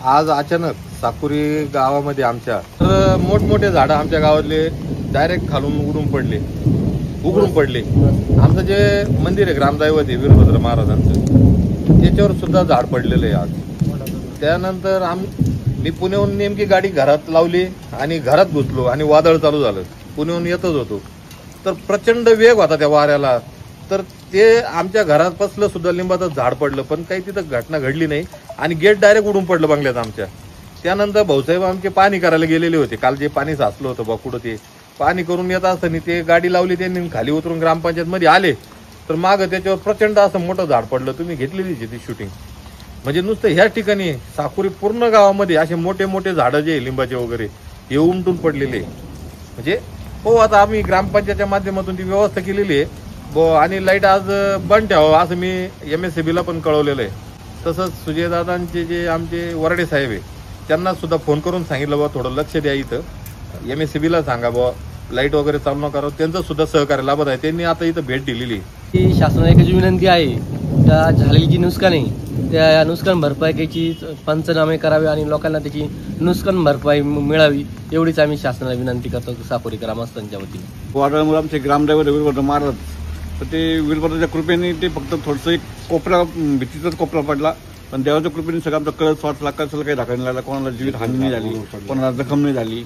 आज अचानक साकुरी गावामध्ये आमच्या तर मोठमोठे झाडं आमच्या गावातले डायरेक्ट खालून उघडून पडले. आमचं जे मंदिर आहे ग्रामदैवत आहे वीरभद्र महाराजांचं, त्याच्यावर सुद्धा झाड पडलेलं आहे आज. त्यानंतर मी पुण्याहून नेमकी गाडी घरात लावली आणि घरात घुसलो आणि वादळ चालू झालं. पुण्याहून येतच होतो तर प्रचंड वेग होता त्या वाऱ्याला, तर ते आमच्या घरात बसलं सुद्धा लिंबाचं झाड पडलं, पण काही तिथं घटना घडली नाही आणि गेट डायरेक्ट उडून पडलं बंगल्यात आमच्या. त्यानंतर भाऊसाहेब आमचे पाणी करायला गेलेले होते, काल जे पाणी साचलं होतं बा कुठं, ते पाणी करून येत असताना ते गाडी लावली, त्यांनी खाली उतरून ग्रामपंचायत मध्ये आले तर मागं त्याच्यावर प्रचंड असं मोठं झाड पडलं. तुम्ही घेतलेली ती शूटिंग. म्हणजे नुसतं ह्या ठिकाणी साकुरी पूर्ण गावामध्ये असे मोठे मोठे झाडं जे लिंबाचे वगैरे हे उमटून पडलेले. म्हणजे हो, आता आम्ही ग्रामपंचायतच्या माध्यमातून ती व्यवस्था केलेली आहे आणि लाईट आज बंद ठेवावं असं मी MSCB ला पण कळवलेलं आहे. तसंच सुजयदादांचे जे आमचे वरडे साहेब आहे त्यांना सुद्धा फोन करून सांगितलं बा थोडं लक्ष द्या, इथं MSCB ला सांगा बा लाईट वगैरे चालू नका करावं. त्यांचं सुद्धा सहकार्य लाभत आहे. त्यांनी आता इथं भेट दिलेली. ही शासनाला एकच विनंती आहे, त्या झालेली जी नुकसान आहे त्या नुकसान भरपाईची पंचनामे करावे आणि लोकांना त्याची नुकसान भरपाई मिळावी, एवढीच आम्ही शासनाला विनंती करतो साकुरी ग्रामस्थांच्या वतीने. वादळामुळे आमचे ग्रामदैवत वीरभद्र महाराज, तर ते वीरभद्राच्या कृपेने ते फक्त थोडंसं एक कोपरा, भीतीचाच कोपरा पडला, पण देवाच्या कृपेने सगळं आमचा कळस वाचला, कसलं काही धाका नाही लागला, कोणाला जीवित हानी नाही झाली, कोणाला जखम नाही झाली.